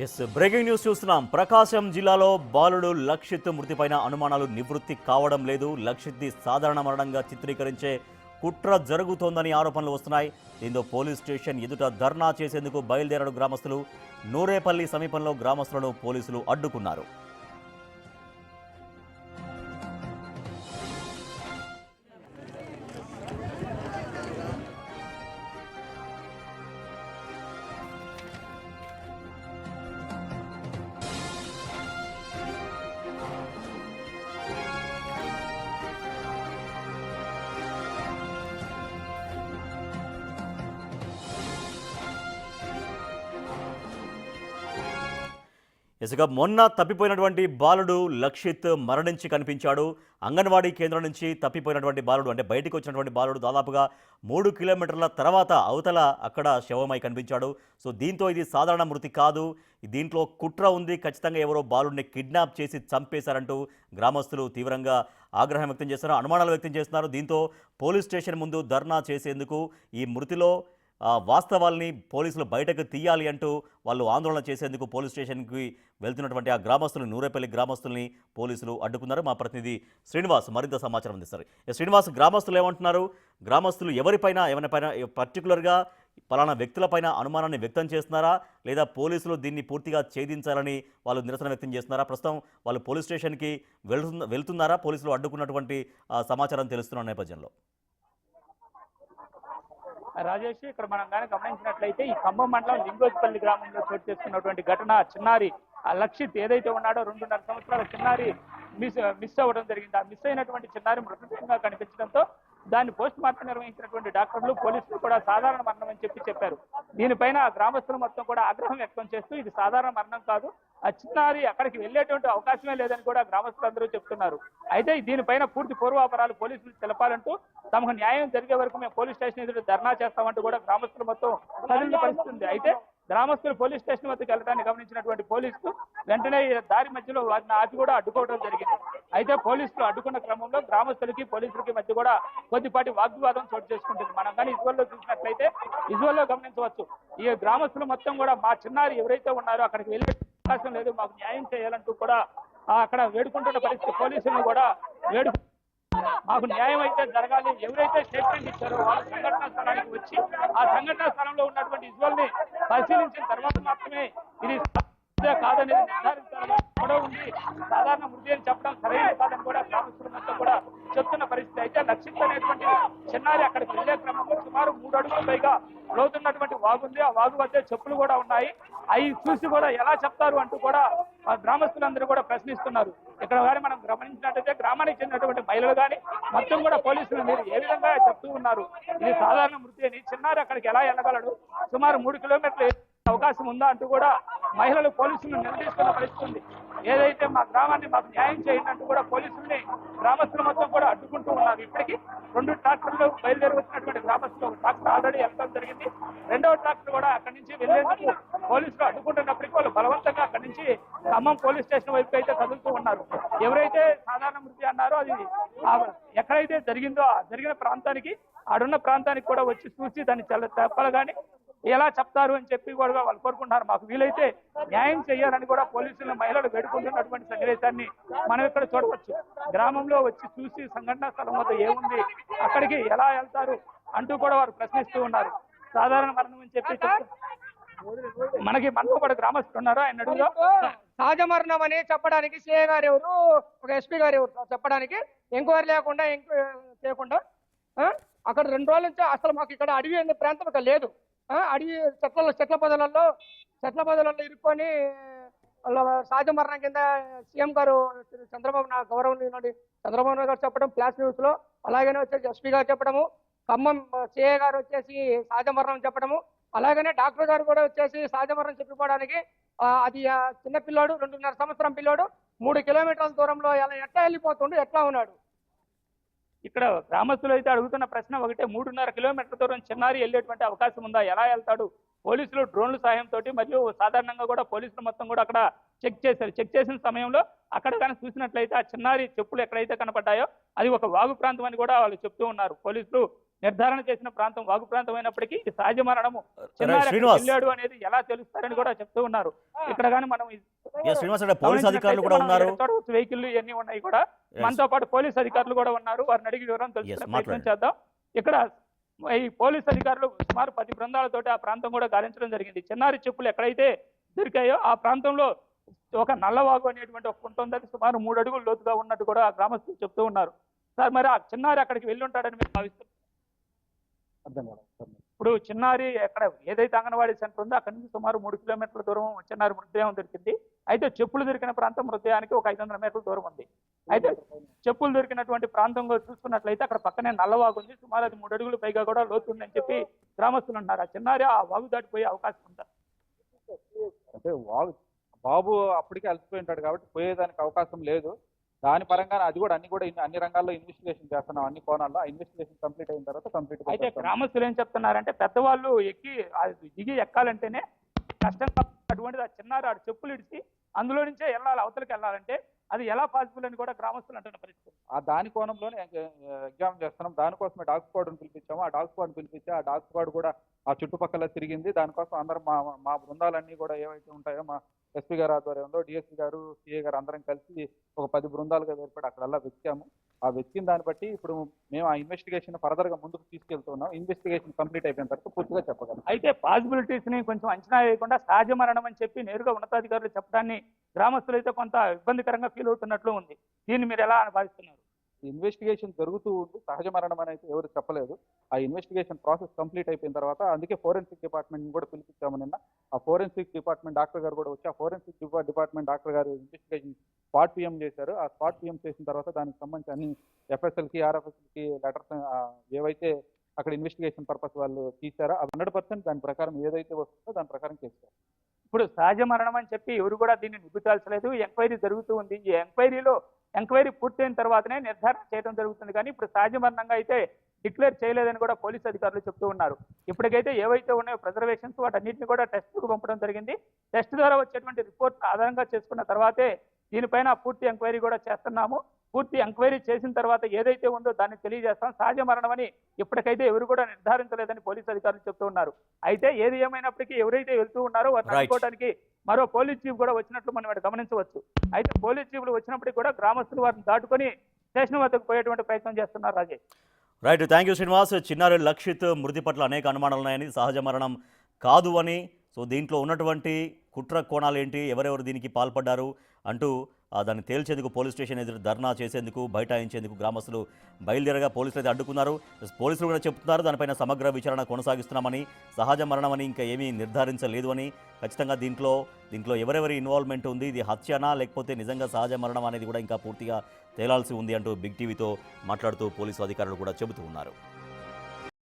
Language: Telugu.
బ్రేకింగ్ న్యూస్ చూస్తున్నాం. ప్రకాశం జిల్లాలో బాలుడు లక్షిత్ మృతిపైన అనుమానాలు నివృత్తి కావడం లేదు. లక్షిత్ని సాధారణ మరణంగా చిత్రీకరించే కుట్ర జరుగుతోందని ఆరోపణలు వస్తున్నాయి. దీంతో పోలీస్ స్టేషన్ ఎదుట ధర్నా చేసేందుకు బయలుదేరాడు గ్రామస్తులు. నూరేపల్లి సమీపంలో గ్రామస్తులను పోలీసులు అడ్డుకున్నారు. ఇసుక మొన్న తప్పిపోయినటువంటి బాలుడు లక్షిత్ మరణించి కనిపించాడు. అంగన్వాడీ కేంద్రం నుంచి తప్పిపోయినటువంటి బాలుడు, అంటే బయటికి వచ్చినటువంటి బాలుడు దాదాపుగా 3 కిలోమీటర్ల తర్వాత అవతల అక్కడ శవమై కనిపించాడు. సో దీంతో ఇది సాధారణ మృతి కాదు, దీంట్లో కుట్ర ఉంది, ఖచ్చితంగా ఎవరో బాలుడిని కిడ్నాప్ చేసి చంపేశారంటూ గ్రామస్తులు తీవ్రంగా ఆగ్రహం వ్యక్తం చేస్తున్నారు, అనుమానాలు వ్యక్తం చేస్తున్నారు. దీంతో పోలీస్ స్టేషన్ ముందు ధర్నా చేసేందుకు ఈ మృతిలో వాస్తవాల్ని పోలీసులు బయటకు తీయాలి అంటూ వాళ్ళు ఆందోళన చేసేందుకు పోలీస్ స్టేషన్కి వెళ్తున్నటువంటి ఆ గ్రామస్తులు, నూరేపల్లి గ్రామస్తుల్ని పోలీసులు అడ్డుకున్నారు. మా ప్రతినిధి శ్రీనివాస్ మరింత సమాచారం అందిస్తారు. శ్రీనివాస్, గ్రామస్తులు ఏమంటున్నారు? గ్రామస్తులు ఎవరిపైన ఏమైనా పర్టికులర్గా పలానా వ్యక్తులపైన అనుమానాన్ని వ్యక్తం చేస్తున్నారా, లేదా పోలీసులు దీన్ని పూర్తిగా ఛేదించాలని వాళ్ళు నిరసన వ్యక్తం చేస్తున్నారా? ప్రస్తుతం వాళ్ళు పోలీస్ స్టేషన్కి వెళ్తున్నారా? పోలీసులు అడ్డుకున్నటువంటి సమాచారం తెలుస్తున్న నేపథ్యంలో రాజేష్, ఇక్కడ మనం కానీ గమనించినట్లయితే ఈ ఖమ్మం మండలం లింగోజ్పల్లి గ్రామంలో చోటు చేసుకున్నటువంటి ఘటన, చిన్నారి లక్షిత్ ఏదైతే ఉన్నాడో 2.5 సంవత్సరాల చిన్నారి మిస్ అవ్వడం జరిగింది. ఆ మిస్ అయినటువంటి చిన్నారి మృతదేహంగా కనిపించడంతో దాన్ని పోస్ట్ మార్టం నిర్వహించినటువంటి డాక్టర్లు, పోలీసులు కూడా సాధారణ మరణం అని చెప్పారు. దీనిపైన గ్రామస్తులు మొత్తం కూడా ఆగ్రహం వ్యక్తం చేస్తూ ఇది సాధారణ మరణం కాదు, ఆ చిన్నారి అక్కడికి వెళ్లేటువంటి అవకాశమే లేదని కూడా గ్రామస్తులందరూ చెప్తున్నారు. అయితే దీనిపైన పూర్తి పూర్వాపరాలు పోలీసులు తెలపాలంటూ తమకు న్యాయం జరిగే వరకు మేము పోలీస్ స్టేషన్ ఎదురు ధర్నా చేస్తామంటూ కూడా గ్రామస్తులు మొత్తం కదిలిన పరిస్థితి ఉంది. అయితే గ్రామస్తులు పోలీస్ స్టేషన్ వద్దకు వెళ్ళడానికి గమనించినటువంటి పోలీసులు వెంటనే దారి మధ్యలో వారిని ఆపి కూడా అడ్డుకోవడం జరిగింది. అయితే పోలీసులు అడ్డుకున్న క్రమంలో గ్రామస్తులకి పోలీసులకి మధ్య కూడా కొద్దిపాటి వాగ్వివాదం చోటు చేసుకుంటుంది. మనం కానీ విజువల్లో చూసినట్లయితే విజువల్లో గమనించవచ్చు. ఈ గ్రామస్తులు మొత్తం కూడా మా చిన్నారి ఎవరైతే ఉన్నారో అక్కడికి వెళ్ళే అవకాశం లేదు, మాకు న్యాయం చేయాలంటూ కూడా అక్కడ వేడుకుంటున్న పరిస్థితి. పోలీసులను కూడా మాకు న్యాయం అయితే జరగాలి, ఎవరైతే స్టేట్మెంట్ ఇచ్చారో వాళ్ళు సంఘటనా స్థలానికి వచ్చి ఆ సంఘటనా స్థలంలో ఉన్నటువంటి విజువల్ ని పరిశీలించిన తర్వాత మాత్రమే ఇది కాదనేది నిర్ధారించాలని కూడా ఉంది. సాధారణ మృతి అని చెప్పడం సరైనది కాదని కూడా గ్రామస్తులు మొత్తం కూడా చెప్తున్న పరిస్థితి. అయితే లక్షిత్ అనేటువంటి చిన్నారి అక్కడికి వెళ్లే క్రమంలో సుమారు 3 అడుగుల పైగా లోతున్నటువంటి వాగు ఉంది. ఆ వాగు వద్ద చెప్పులు కూడా ఉన్నాయి. అవి చూసి కూడా ఎలా చెప్తారు అంటూ కూడా గ్రామస్తులందరూ కూడా ప్రశ్నిస్తున్నారు. ఇక్కడ కానీ మనం గమనించినట్టయితే గ్రామానికి చెందినటువంటి మహిళలు కానీ మొత్తం కూడా పోలీసులు మీరు ఏ విధంగా చెప్తూ ఉన్నారు, ఇది సాధారణ మృతి అని, చిన్నారి అక్కడికి ఎలా వెళ్ళగలడు, సుమారు 3 కిలోమీటర్లు అవకాశం ఉందా అంటూ కూడా మహిళలు పోలీసులను నిలదీస్తున్న పరిస్థితి ఉంది. ఏదైతే మా గ్రామాన్ని మాకు న్యాయం చేయండి అంటూ కూడా పోలీసుల్ని గ్రామస్తులు మొత్తం కూడా అడ్డుకుంటూ ఉన్నారు. ఇప్పటికీ 2 ట్రాక్టర్లు బయలుదేరి వచ్చినటువంటి గ్రామస్తులు, ఒక ట్రాక్టర్ ఆల్రెడీ వెళ్ళడం జరిగింది, 2వ ట్రాక్టర్ కూడా అక్కడి నుంచి వెళ్లేందుకు పోలీసులు అడ్డుకుంటున్నప్పటికీ వాళ్ళు బలవంతంగా అక్కడి నుంచి ఖమ్మం పోలీస్ స్టేషన్ వైపు అయితే కదులుతూ ఉన్నారు. ఎవరైతే సాధారణ మృతి అన్నారో అది ఎక్కడైతే జరిగిందో ఆ జరిగిన ప్రాంతానికి, ఆడున్న ప్రాంతానికి కూడా వచ్చి చూసి దాన్ని చెప్పాలి కానీ ఎలా చెప్తారు అని చెప్పి కూడా వాళ్ళు కోరుకుంటున్నారు. మాకు వీలైతే న్యాయం చేయాలని కూడా పోలీసులు మహిళలు వేడుకుంటున్నటువంటి సన్నివేశాన్ని మనం ఇక్కడ చూడవచ్చు. గ్రామంలో వచ్చి చూసి సంఘటనా స్థలం వద్ద ఏముంది, అక్కడికి ఎలా వెళ్తారు అంటూ కూడా వారు ప్రశ్నిస్తూ ఉన్నారు. సాధారణ మరణం అని చెప్పి మనతో కూడా గ్రామస్తులు ఉన్నారు. ఆయన అడుగులో సహజ మరణం అని చెప్పడానికి సిఐ గారు ఎవరు, ఒక ఎస్పీ గారు ఎవరు చెప్పడానికి, ఎంక్వైరీ లేకుండా చేయకుండా అక్కడ 2 రోజుల నుంచి అసలు మాకు ఇక్కడ అడవి అనే ప్రాంతం ఇక్కడ లేదు. అడవి చెట్ల పొదలలో ఇరుక్కొని సహజ మరణం కింద సీఎం గారు గౌరవనీయులు చంద్రబాబు నాయుడు గారు చెప్పడం ఫ్లాష్ న్యూస్ లో, అలాగనే వచ్చేసి ఎస్పీ గారు చెప్పడము, ఖమ్మం సిఐ గారు వచ్చేసి సహజ మరణం చెప్పడము, అలాగనే డాక్టర్ గారు కూడా వచ్చేసి సహజ మరణం చెప్పుకోవడానికి అది చిన్న పిల్లోడు, 2.5 సంవత్సరం పిల్లోడు 3 కిలోమీటర్ల దూరంలో ఎట్లా వెళ్ళిపోతుండు, ఎట్లా ఉన్నాడు. ఇక్కడ గ్రామస్తులు అయితే అడుగుతున్న ప్రశ్న ఒకటే, 3.5 కిలోమీటర్ల దూరం చిన్నారి వెళ్ళేటువంటి అవకాశం ఉందా, ఎలా వెళ్తాడు? పోలీసులు డ్రోన్ల సాయంతో మరియు సాధారణంగా కూడా పోలీసులు మొత్తం కూడా అక్కడ చెక్ చేశారు. చెక్ చేసిన సమయంలో అక్కడ కానీ చూసినట్లయితే ఆ చిన్నారి చెప్పులు ఎక్కడైతే కనపడ్డాయో అది ఒక వాగు ప్రాంతం అని కూడా వాళ్ళు చెప్తూ ఉన్నారు. పోలీసులు నిర్ధారణ చేసిన ప్రాంతం వాగు ప్రాంతం అయినప్పటికీ ఇది సహజ మరణము. చిన్నారి అక్కడికి శ్రీనివాస్. వెళ్ళాడు అనేది ఎలా తెలుస్తారని కూడా చెప్తూ ఉన్నారు. ఇక్కడ కానీ మనం శ్రీనివాస్ అంటే పోలీస్ అధికారులు కూడా ఉన్నారు. వెహికల్ ఇవన్నీ ఉన్నాయి కూడా. Yes. మనతో పాటు పోలీస్ అధికారులు కూడా ఉన్నారు. వారిని అడిగి వివరం తెలుసుకునే Yes, ప్రయత్నం మాట్లాడండి. చేద్దాం. ఇక్కడ ఈ పోలీస్ అధికారులు సుమారు 10 బృందాలతోటి ఆ ప్రాంతం కూడా గాలించడం జరిగింది. చిన్నారి చెప్పులు ఎక్కడైతే దొరికాయో ఆ ప్రాంతంలో ఒక నల్లవాగు అనేటువంటి ఒక కుంట ఉంది. అది సుమారు 3 అడుగులు లోతుగా ఉన్నట్టు కూడా ఆ గ్రామస్తులు చెప్తూ ఉన్నారు. సార్ మరి ఆ చిన్నారి అక్కడికి వెళ్ళి ఉంటాడని మీరు భావిస్తున్నారు? ఇప్పుడు చిన్నారి ఎక్కడ ఏదైతే అంగన్వాడీ సెంటర్ ఉందో అక్కడి నుంచి సుమారు 3 కిలోమీటర్ల దూరం చిన్నారి మృతదేహం దొరికింది. అయితే చెప్పులు దొరికిన ప్రాంతం మృతదేహానికి ఒక 500 మీటర్ల దూరం ఉంది. అయితే చెప్పులు దొరికినటువంటి ప్రాంతంలో చూసుకున్నట్లయితే అక్కడ పక్కనే నల్లవాగు ఉంది. సుమారు అది 3 అడుగులు పైగా కూడా లోతు ఉందని చెప్పి గ్రామస్తులు అంటున్నారు. ఆ చిన్నారి ఆ వాగు దాటిపోయే అవకాశం ఉందా? అంటే బాబు అప్పటికే అలసిపోయి ఉంటాడు కాబట్టి పోయేదానికి అవకాశం లేదు. దాని పరంగా అది కూడా అన్ని రంగాల్లో ఇన్వెస్టిగేషన్ చేస్తున్నాం, అన్ని కోణాల్లో. ఆ ఇన్వెస్టిగేషన్ కంప్లీట్ అయిన తర్వాత కంప్లీట్ అయితే గ్రామస్తులు ఏం చెప్తున్నారంటే పెద్దవాళ్ళు ఎక్కి దిగి ఎక్కాలంటేనే కష్టంగా అటువంటిది. ఆ చిన్నారి ఆడు చెప్పులు ఇడిచి అందులో నుంచే వెళ్ళాలి, అవతలకి వెళ్ళాలంటే అది ఎలా పాసిబుల్ అని కూడా గ్రామస్తులు అంటున్న పరిస్థితి. ఆ దాని కోణంలోనే ఎగ్జామ్ చేస్తున్నాం. దానికోసమే డాగ్ స్క్వాడ్ని పిలిపించాము. ఆ డాగ్ స్క్వాడ్ పిలిపించి ఆ డాగ్ స్క్వాడ్ కూడా ఆ చుట్టుపక్కల తిరిగింది. దానికోసం అందరం మా బృందాలన్నీ కూడా ఏవైతే ఉంటాయో మా ఎస్పీ గారు ఆధ్వర్యంలో డిఎస్పీ గారు, సిఏ గారు అందరం కలిసి ఒక 10 బృందాలుగా ఏర్పడి అక్కడల్లా వెతికాము. ఆ వెతికిన దాన్ని బట్టి ఇప్పుడు మేము ఆ ఇన్వెస్టిగేషన్ ఫర్దర్ గా ముందుకు తీసుకెళ్తున్నాం. ఇన్వెస్టిగేషన్ కంప్లీట్ అయిపోయిన తర్వాత పూర్తిగా చెప్పగలం. అయితే పాసిబిలిటీస్ ని కొంచెం అంచనా వేయకుండా సహజ మరణం అని చెప్పి నేరుగా ఉన్నతాధికారులు చెప్పడాన్ని గ్రామస్తులు అయితే కొంత ఇబ్బందికరంగా ఫీల్ అవుతున్నట్లు ఉంది. దీన్ని మీరు ఎలా భావిస్తున్నారు? ఇన్వెస్టిగేషన్ జరుగుతూ ఉంది. సహజ మరణం అని అయితే ఎవరు చెప్పలేదు. ఆ ఇన్వెస్టిగేషన్ ప్రాసెస్ కంప్లీట్ అయిపోయిన తర్వాత అందుకే ఫోరెన్సిక్ డిపార్ట్మెంట్ కూడా పిలిపించాము నిన్న. ఆ ఫోరెన్సిక్ డిపార్ట్మెంట్ డాక్టర్ గారు కూడా వచ్చి ఆ ఫోరెన్సిక్ డిపార్ట్మెంట్ డాక్టర్ గారు ఇన్వెస్టిగేషన్ స్పాట్ పిఎం చేశారు. ఆ స్పాట్ పిఎం చేసిన తర్వాత దానికి సంబంధించి అన్ని ఎఫ్ఎస్ఎల్కి, ఆర్ఎఫ్ఎస్ఎల్కి లెటర్స్ ఏవైతే అక్కడ ఇన్వెస్టిగేషన్ పర్పస్ వాళ్ళు తీశారో 100% దాని ప్రకారం ఏదైతే వస్తుందో దాని ప్రకారం చేస్తారు. ఇప్పుడు సహజ మరణం అని చెప్పి ఎవరు కూడా దీన్ని నిబుతాల్చలేదు. ఎంక్వైరీ జరుగుతూ ఉంది. ఈ ఎంక్వైరీ పూర్తయిన తర్వాతనే నిర్ధారణ చేయడం జరుగుతుంది. కానీ ఇప్పుడు సహజ మరణంగా అయితే డిక్లేర్ చేయలేదని కూడా పోలీసు అధికారులు చెప్తూ ఉన్నారు. ఇప్పటికైతే ఏవైతే ఉన్నాయో ప్రిజర్వేషన్స్ వాటన్నిటిని కూడా టెస్ట్కు పంపడం జరిగింది. టెస్ట్ ద్వారా వచ్చేటువంటి రిపోర్ట్ ఆధారంగా చేసుకున్న తర్వాతే దీనిపైన పూర్తి ఎంక్వైరీ కూడా చేస్తున్నాము. పూర్తి ఎంక్వైరీ చేసిన తర్వాత ఏదైతే ఉందో దాన్ని తెలియజేస్తాం. సహజ మరణం అని ఇప్పటికైతే ఎవరు కూడా నిర్ధారించలేదని పోలీసు అధికారులు చెప్తూ ఉన్నారు. అయితే ఏది ఏమైనప్పటికీ ఎవరైతే వెళ్తూ ఉన్నారో వారిని అడ్డుకోవడానికి మరో పోలీస్ చీఫ్ కూడా వచ్చినట్లు మనం ఇక్కడ గమనించవచ్చు. అయితే పోలీస్ చీఫ్లు వచ్చినప్పటికీ కూడా గ్రామస్తులు వారిని దాటుకొని స్టేషన్ వద్దకు పోయేటువంటి ప్రయత్నం చేస్తున్నారు. Rajesh. Right, thank you Srinivas. చిన్నారి లక్షిత్ మృతి పట్ల అనేక అనుమానాలు ఉన్నాయని, సహజ మరణం కాదు అని, సో దీంట్లో ఉన్నటువంటి కుట్ర కోణాలు ఏంటి, ఎవరెవరు దీనికి పాల్పడ్డారు అంటూ దాన్ని తేల్చేందుకు పోలీస్ స్టేషన్ ఎదురు ధర్నా చేసేందుకు, బైఠాయించేందుకు గ్రామస్తులు బయలుదేరగా పోలీసులు అయితే అడ్డుకున్నారు. పోలీసులు కూడా చెప్తున్నారు దానిపైన సమగ్ర విచారణ కొనసాగిస్తున్నామని, సహజ మరణం అని ఇంకా ఏమీ నిర్ధారించలేదు అని. ఖచ్చితంగా దీంట్లో ఎవరెవరి ఇన్వాల్వ్మెంట్ ఉంది, ఇది హత్యనా లేకపోతే నిజంగా సహజ మరణం అనేది కూడా ఇంకా పూర్తిగా తేలాల్సి ఉంది అంటూ బిగ్ టీవీతో మాట్లాడుతూ పోలీసు అధికారులు కూడా చెబుతూ ఉన్నారు.